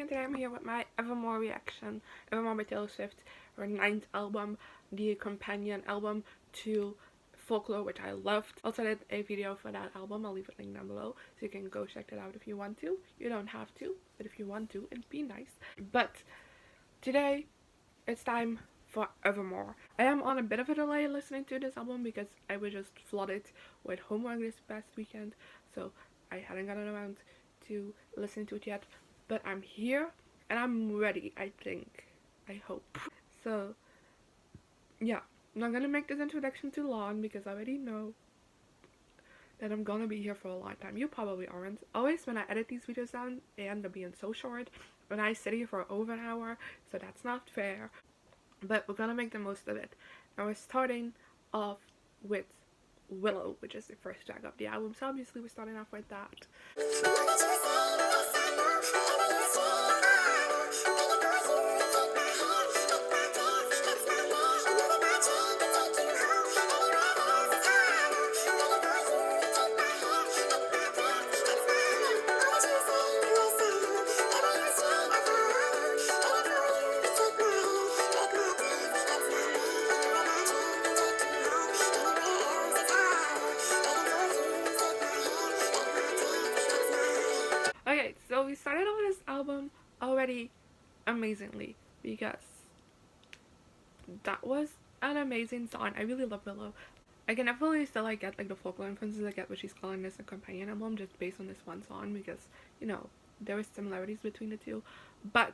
and today I'm here with my Evermore reaction. Evermore by Taylor Swift, her 9th album, the companion album to Folklore, which I loved. Also did a video for that album, I'll leave it linked down below, so you can go check it out if you want to. You don't have to, but if you want to, it'd be nice. But today, it's time for Evermore. I am on a bit of a delay listening to this album because I was just flooded with homework this past weekend, so I hadn't gotten around to listening to it yet. But I'm here and I'm ready, I think. I hope. So, yeah. I'm not gonna make this introduction too long because I already know that I'm gonna be here for a long time. You probably aren't. Always when I edit these videos down, they end up being so short. When I sit here for over an hour, so that's not fair. But we're gonna make the most of it. And we're starting off with Willow, which is the first track of the album. So obviously we're starting off with that. Okay, so we started off this album already amazingly because that was an amazing song. I really love Willow. I can definitely still get like the folklore influences. I get what she's calling this a companion album just based on this one song because, you know, there were similarities between the two. But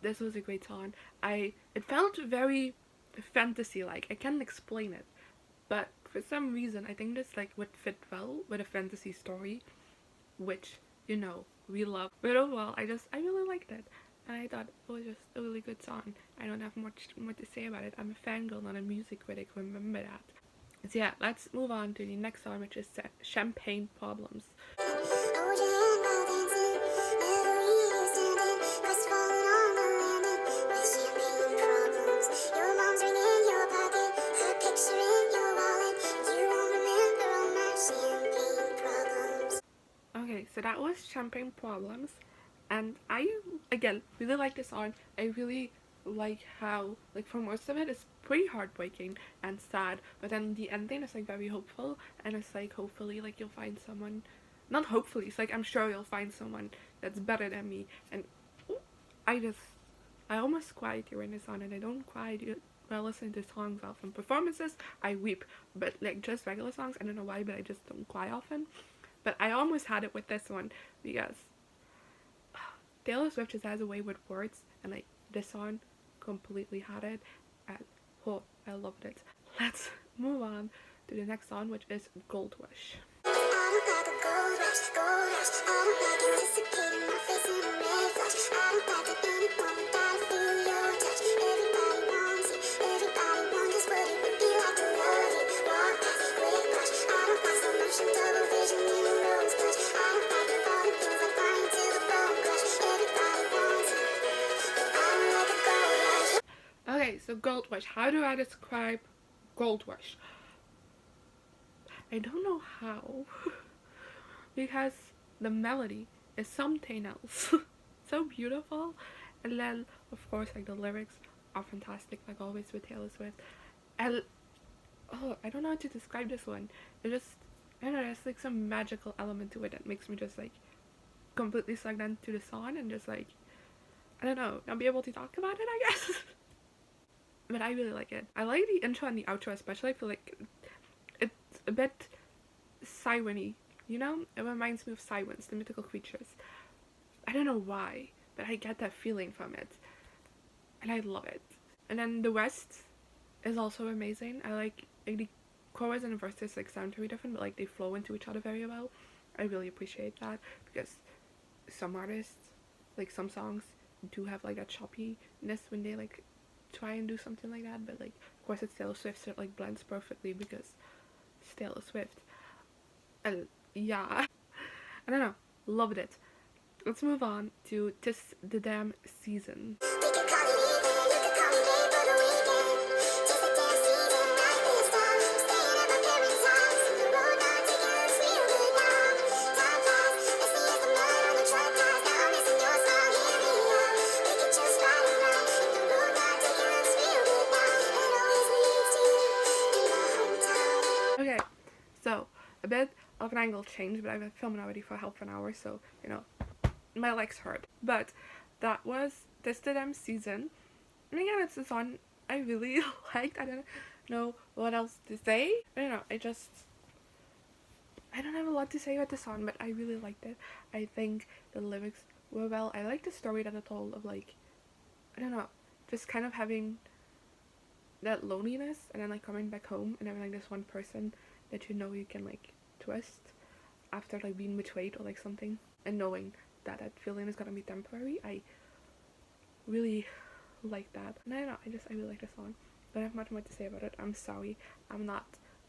this was a great song. It felt very fantasy-like. I can't explain it, but for some reason I think this would fit well with a fantasy story, which, you know, we love. But overall, I really liked it, and I thought it was just a really good song. I don't have much more to say about it. I'm a fangirl, not a music critic, remember that. So yeah, let's move on to the next song, which is Champagne Problems. Okay, so that was Champagne Problems, and I, again, really like this song. I really like how, for most of it, it's pretty heartbreaking and sad, but then the ending is, very hopeful, and it's, hopefully, you'll find someone, not hopefully, it's, I'm sure you'll find someone that's better than me, and I almost cried during this song, and I don't cry while listening to songs often. Performances, I weep, but, just regular songs, I don't know why, but I just don't cry often. But I almost had it with this one because Taylor Swift just has a way with words, and this song completely had it, and oh, I loved it. Let's move on to the next song, which is Gold Rush. Okay, so Gold Rush. How do I describe Gold Rush? I don't know how, because the melody is something else. So beautiful, and then of course the lyrics are fantastic, like always with Taylor Swift. And oh, I don't know how to describe this one. It just, I don't know, there's some magical element to it that makes me just completely sucked into the song and just I don't know, not be able to talk about it, I guess. But I really like it. I like the intro and the outro especially. I feel like it's a bit siren-y, you know? It reminds me of sirens, the mythical creatures. I don't know why, but I get that feeling from it. And I love it. And then the rest is also amazing. I like the chorus and the verses sound very different, but they flow into each other very well. I really appreciate that because some artists, some songs do have that choppiness when they try and do something like that, but of course it's Taylor Swift, so it blends perfectly because it's Taylor Swift. And yeah, I don't know, loved it. Let's move on to 'Tis the Damn Season. a bit of an angle change, but I've been filming already for half an hour, so, you know, my legs hurt. But that was This To Them season. And again, it's a song I really liked. I don't know what else to say. I don't know, I don't have a lot to say about the song, but I really liked it. I think the lyrics were well. I like the story that it told of, like, I don't know, just kind of having that loneliness and then, like, coming back home and having, like, this one person that you know you can, like, trust after, like, being betrayed or, like, something, and knowing that that feeling is gonna be temporary. I really like that. And I don't know, I really like the song. Don't have much more to say about it. I'm sorry, I'm not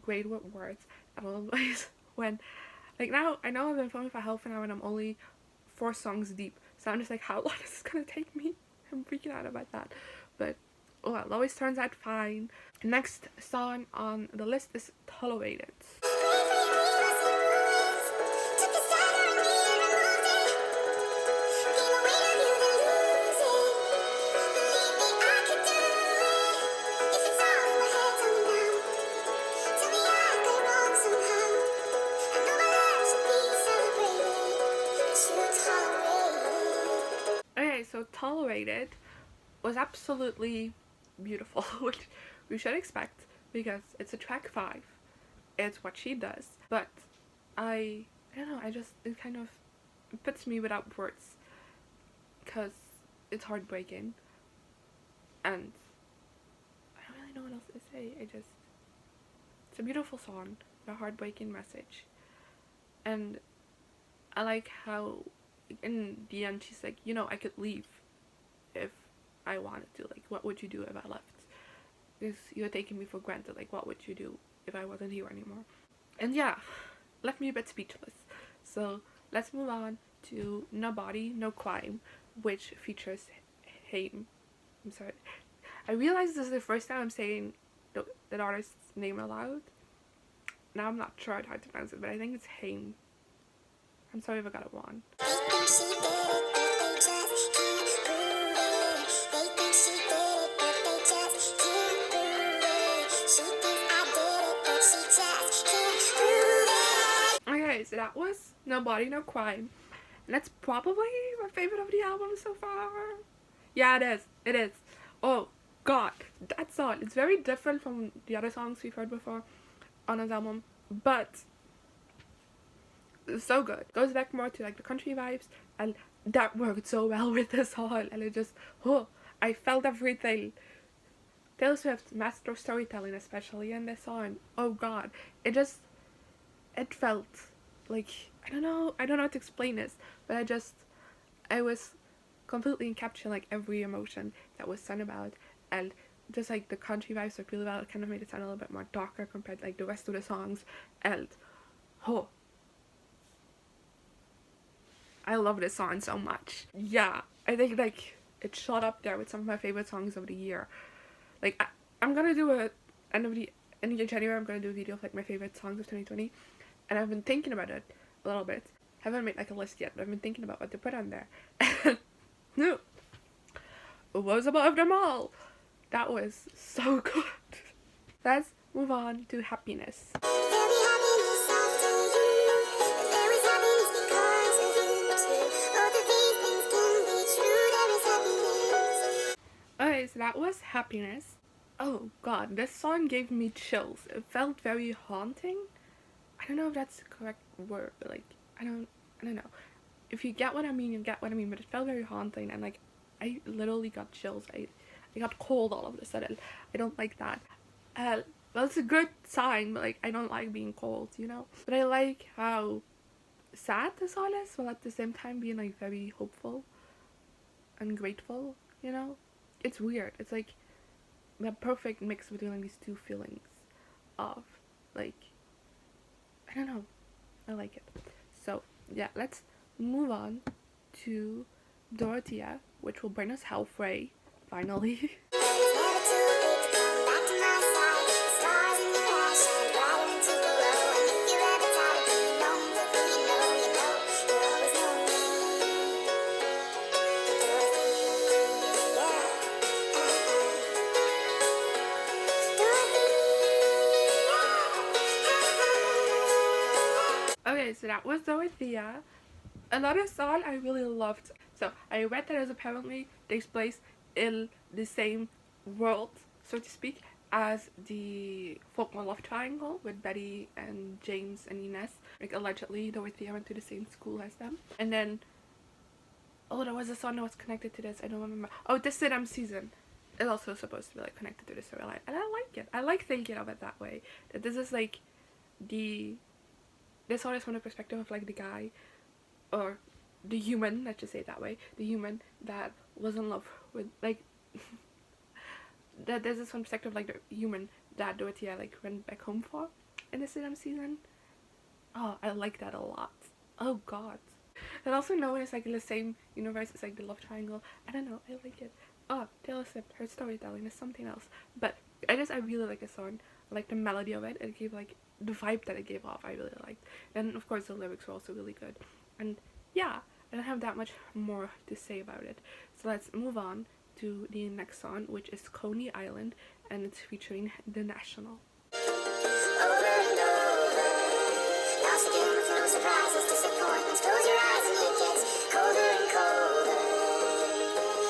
great with words. I'm always when, like, now I know I've been filming for half an hour and I'm only 4 songs deep, so I'm just like, how long is this gonna take me? I'm freaking out about that, but well, it always turns out fine. Next song on the list is Tolerated. Okay, so Tolerated was absolutely beautiful, which we should expect because it's a track 5. It's what she does, but I don't know, it kind of puts me without words because it's heartbreaking and I don't really know what else to say. It's a beautiful song with a heartbreaking message, and I like how in the end she's like, you know, I could leave if I wanted to. Like, what would you do if I left? Because you're taking me for granted. Like, what would you do if I wasn't here anymore? And yeah, left me a bit speechless. So let's move on to No Body, No Crime, which features Haim. I'm sorry. I realize this is the first time I'm saying the artist's name aloud. Now I'm not sure how to pronounce it, but I think it's Haim. I'm sorry if I got it wrong. Okay, so that was No Body, No Crime. And that's probably my favorite of the album so far. Yeah, it is. Oh god, that song, it's very different from the other songs we've heard before on his album, but it's so good. Goes back more to, like, the country vibes, and that worked so well with this song, and it just, I felt everything. Taylor Swift's master of storytelling, especially in this song, oh god, it felt like, I don't know how to explain this, but I was completely encapsulating, like, every emotion that was sung about, and just, like, the country vibes worked really well. It kind of made it sound a little bit more darker compared to, like, the rest of the songs, and I love this song so much. Yeah, I think, like, it shot up there with some of my favorite songs of the year. Like, I'm gonna do end of January, I'm gonna do a video of, like, my favorite songs of 2020, and I've been thinking about it a little bit. Haven't made, like, a list yet, but I've been thinking about what to put on there. No, was above them all. That was so good. Let's move on to Happiness. Okay, so that was Happiness. Oh god, this song gave me chills. It felt very haunting. I don't know if that's the correct word, but, like, I don't know. If you get what I mean, you get what I mean, but it felt very haunting, and, like, I literally got chills. I got cold all of a sudden. I don't like that. Well, it's a good sign, but, like, I don't like being cold, you know? But I like how sad the song is, while at the same time being, like, very hopeful and grateful, you know? It's weird. It's, like, the perfect mix between, like, these two feelings of, like, I don't know. I like it. So, yeah, let's move on to Dorothea, which will bring us halfway, finally. so that was Dorothea. Another song I really loved. So I read that it apparently takes place in the same world, so to speak, as the folklore love triangle with Betty and James and Inez. Like allegedly Dorothea went to the same school as them. And then, oh, there was a song that was connected to this. I don't remember. Oh, This Sidham Season is also supposed to be like connected to the storyline, and I like it. I like thinking of it that way. That this is like this song is from the perspective of like the guy, or the human, let's just say it that way, the human that was in love with, like, that there's this one perspective, like the human that Dorothea like went back home for in the Sidham season. Oh, I like that a lot. Oh god. And also knowing it's like in the same universe, it's like the love triangle. I don't know, I like it. Oh, Taylor Swift, her storytelling is something else. But I really like the song. I like the melody of it. It gave like the vibe that it gave off, I really liked. And of course the lyrics were also really good. And yeah, I don't have that much more to say about it. So let's move on to the next song, which is Coney Island, and it's featuring The National. Over and over, lost again with no surprises, disappointments. Close your eyes and it gets colder and colder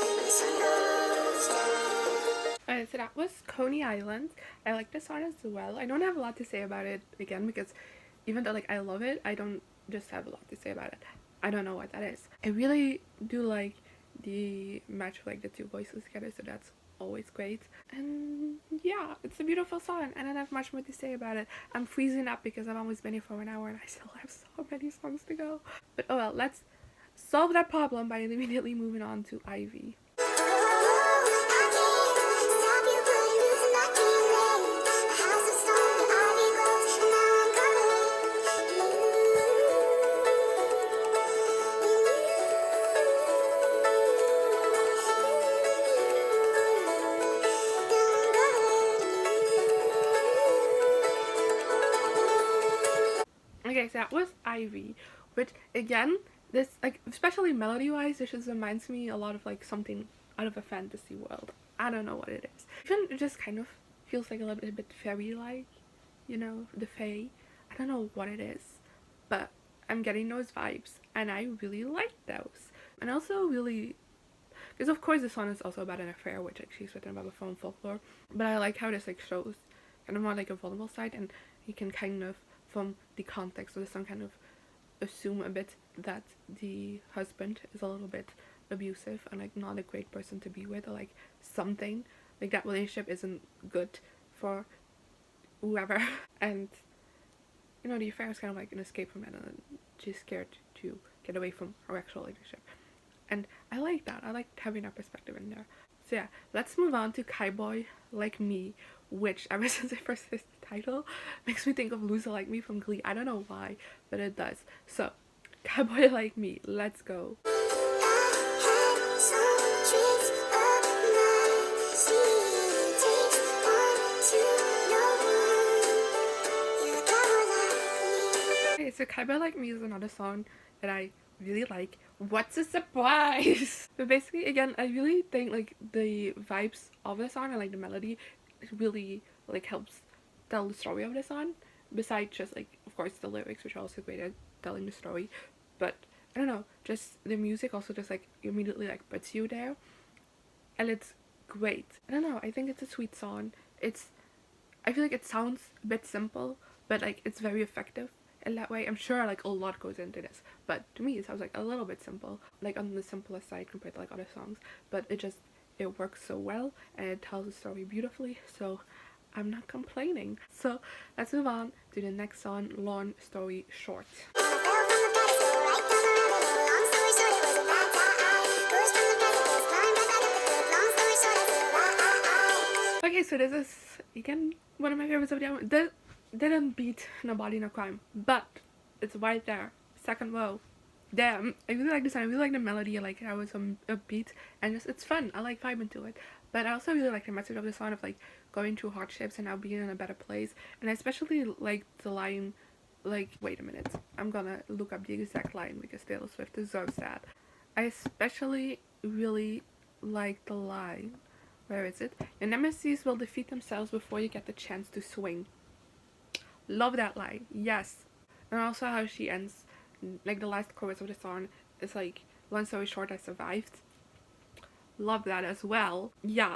when the sun goes down. Alright, so that was Coney Island. I like this song as well. I don't have a lot to say about it again because even though like I love it, I don't just have a lot to say about it. I don't know what that is. I really do like the match of like the two voices together, so that's always great. And yeah, it's a beautiful song. I don't have much more to say about it. I'm freezing up because I've almost been here for an hour and I still have so many songs to go. But oh well, let's solve that problem by immediately moving on to Ivy. Okay, so that was Ivy, which again, this like especially melody wise, this just reminds me a lot of like something out of a fantasy world. I don't know what it is. Even it just kind of feels like a little bit fairy like, you know, the fae. I don't know what it is, but I'm getting those vibes and I really like those. And also really, because of course the song is also about an affair, which like she's written about before in folklore, but I like how this like shows kind of more like a vulnerable side, and you can kind of from the context of the song kind of assume a bit that the husband is a little bit abusive and like not a great person to be with, or like something like that relationship isn't good for whoever. And you know, the affair is kind of like an escape from it, and she's scared to get away from her actual relationship. And I like that. I like having that perspective in there. So yeah, let's move on to Cowboy Like Me, which ever since I first heard the title makes me think of Loser Like Me from Glee. I don't know why, but it does. So, Cowboy Like Me, let's go. Okay, so Cowboy Like Me is another song that I really like. What's a surprise? But basically, again, I really think like the vibes of the song and like the melody really like helps tell the story of the song, besides just like of course the lyrics, which are also great at telling the story. But I don't know, just the music also just like immediately like puts you there, and it's great. I don't know, I think it's a sweet song. I feel like it sounds a bit simple, but like it's very effective in that way. I'm sure like a lot goes into this, but to me it sounds like a little bit simple, like on the simplest side compared to like other songs, but it works so well and it tells the story beautifully, so I'm not complaining. So let's move on to the next song, Long Story Short. Okay, so this is again one of my favorites of the album. This didn't beat No Body No Crime, but it's right there, second row. Damn, I really like the song. I really like the melody. I like how it's upbeat and just it's fun. I like vibing to it. But I also really like the message of the song of like going through hardships and now being in a better place. And I especially like the line, like, wait a minute, I'm gonna look up the exact line because Taylor Swift deserves that. I especially really like the line, where is it? Your nemesis will defeat themselves before you get the chance to swing. Love that line, yes. And also how she ends like the last chorus of the song is like, long story short, I survived. Love that as well. Yeah.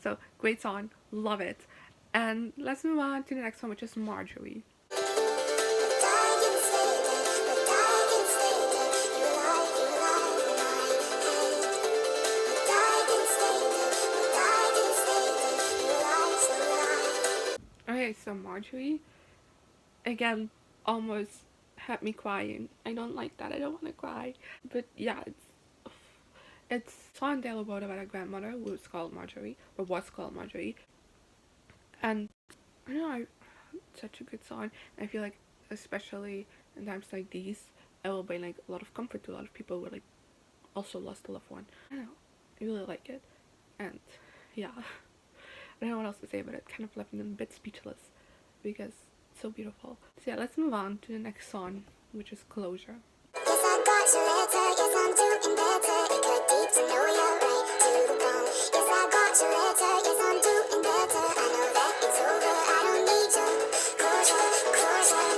So great song, love it. And let's move on to the next one, which is Marjorie. Okay, so Marjorie, again, almost had me crying. I don't like that. I don't want to cry. But yeah, it's a song Taylor wrote about a grandmother who was called Marjorie, or was called Marjorie. And I don't know, such a good song. I feel like, especially in times like these, it will bring like a lot of comfort to a lot of people who like also lost a loved one. I don't know, I really like it. And yeah, I don't know what else to say, but it kind of left me a bit speechless because it's so beautiful. So yeah, let's move on to the next song, which is Closure. Yes, I got your letter, yes, I'm doing better. It cut deep to know you're right to the bone. Yes, I got your letter, yes, I'm doing better. I know that it's over, I don't need your closure, closure.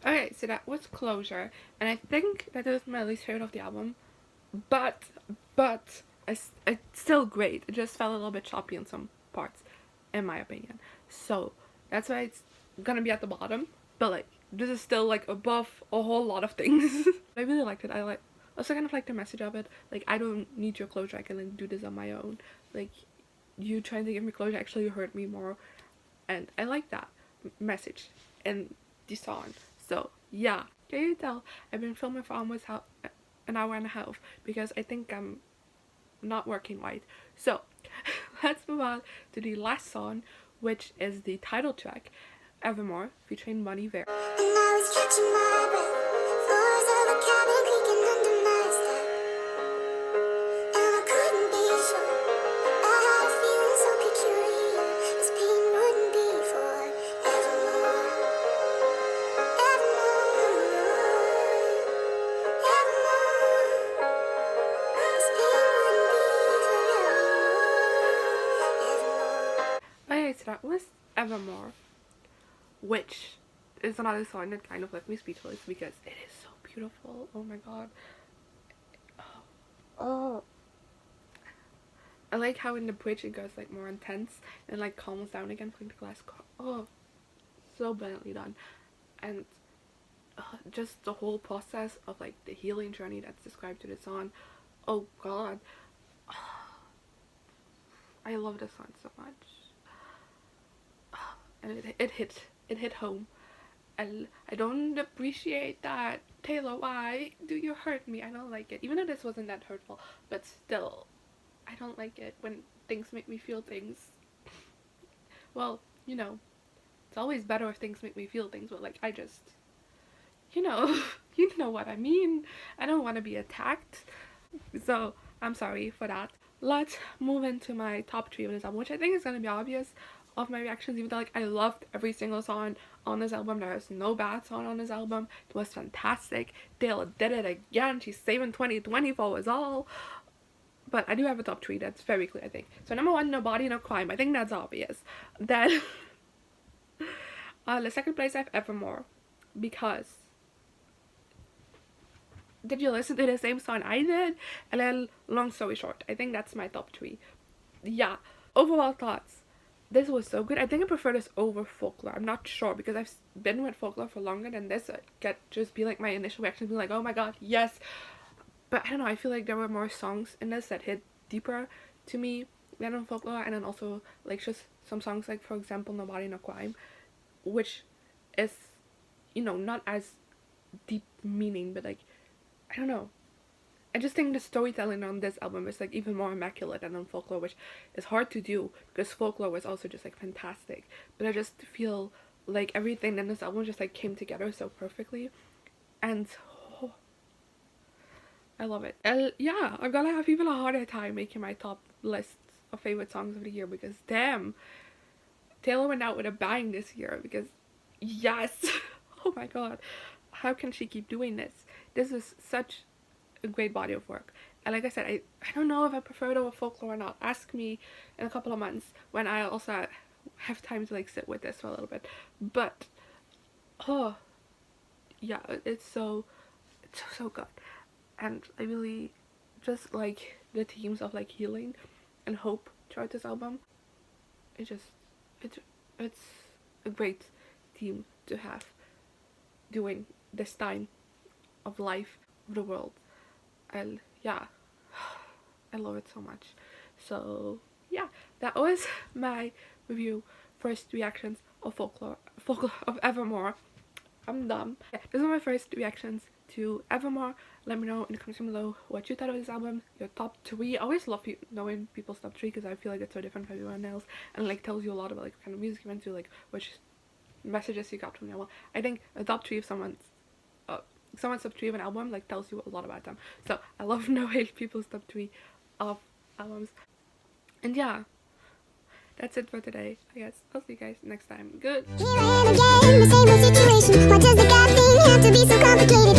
Okay, so that was Closure, and I think that is my least favorite of the album, but it's still great. It just felt a little bit choppy in some parts, in my opinion. So that's why it's gonna be at the bottom. But like, this is still like above a whole lot of things. I really liked it. I also kind of like the message of it. Like, I don't need your closure. I can like do this on my own. Like, you trying to give me closure actually hurt me more, and I like that message in the song. So yeah, can you tell I've been filming for almost an hour and a half because I think I'm not working right. So let's move on to the last song, which is the title track, Evermore, featuring Bon Iver. And I was catching my breath, floors of a cabin creaking under my step, and I couldn't be sure. I had a feeling so peculiar, this pain wouldn't be for evermore, this pain wouldn't be forevermore. Okay, so that was Evermore, which is another song that kind of left me speechless because it is so beautiful. Oh my god. Oh. I like how in the bridge it goes like more intense and like calms down again playing the glass. Oh, so brilliantly done. And just the whole process of like the healing journey that's described to the song. Oh god. I love this song so much. And it hit home. And I don't appreciate that. Taylor, why do you hurt me? I don't like it. Even though this wasn't that hurtful, but still, I don't like it when things make me feel things. Well, you know, it's always better if things make me feel things, but like, I just, you know, you know what I mean. I don't want to be attacked. So, I'm sorry for that. Let's move into my top 3 of this album, which I think is going to be obvious of my reactions, even though like I loved every single song on this album. There is no bad song on this album. It was fantastic. Taylor did it again. She's saving 2020 for us all. But I do have a top 3 that's very clear, I think. So number 1, No Body No Crime. I think that's obvious. Then the second place I have Evermore, because did you listen to the same song I did? And then long story short, I think that's my top 3. Yeah, overall thoughts. This was so good. I think I prefer this over Folklore. I'm not sure because I've been with Folklore for longer than this. I get just be like my initial reaction be like, oh my god, yes. But I don't know, I feel like there were more songs in this that hit deeper to me than on Folklore, and then also like just some songs like, for example, No Body No Crime, which is, you know, not as deep meaning, but like, I don't know. I just think the storytelling on this album is like even more immaculate than on Folklore, which is hard to do because Folklore was also just like fantastic. But I just feel like everything in this album just like came together so perfectly, and oh, I love it. And yeah, I'm gonna have even a harder time making my top list of favorite songs of the year because damn, Taylor went out with a bang this year because yes, oh my god, how can she keep doing this? This is such a great body of work. And like I said, I don't know if I prefer it over Folklore or not. Ask me in a couple of months when I also have time to like sit with this for a little bit. But oh yeah, it's so good. And I really just like the themes of like healing and hope throughout this album. It's a great theme to have during this time of life, of the world. And yeah, I love it so much. So yeah, that was my review, first reactions of folklore of Evermore. I'm done. Yeah, these are my first reactions to Evermore. Let me know in the comments below what you thought of this album, your top 3. I always love knowing people's top 3 because I feel like it's so different from everyone else, and like tells you a lot about like what kind of music you went to, like which messages you got from the album. I think a top 3 of someone's top 3 of an album like tells you a lot about them. So I love knowing people's top 3 of albums. And yeah, that's it for today. I guess I'll see you guys next time. Good. Here I am again, the same old situation. Why does the God thing have to be so complicated?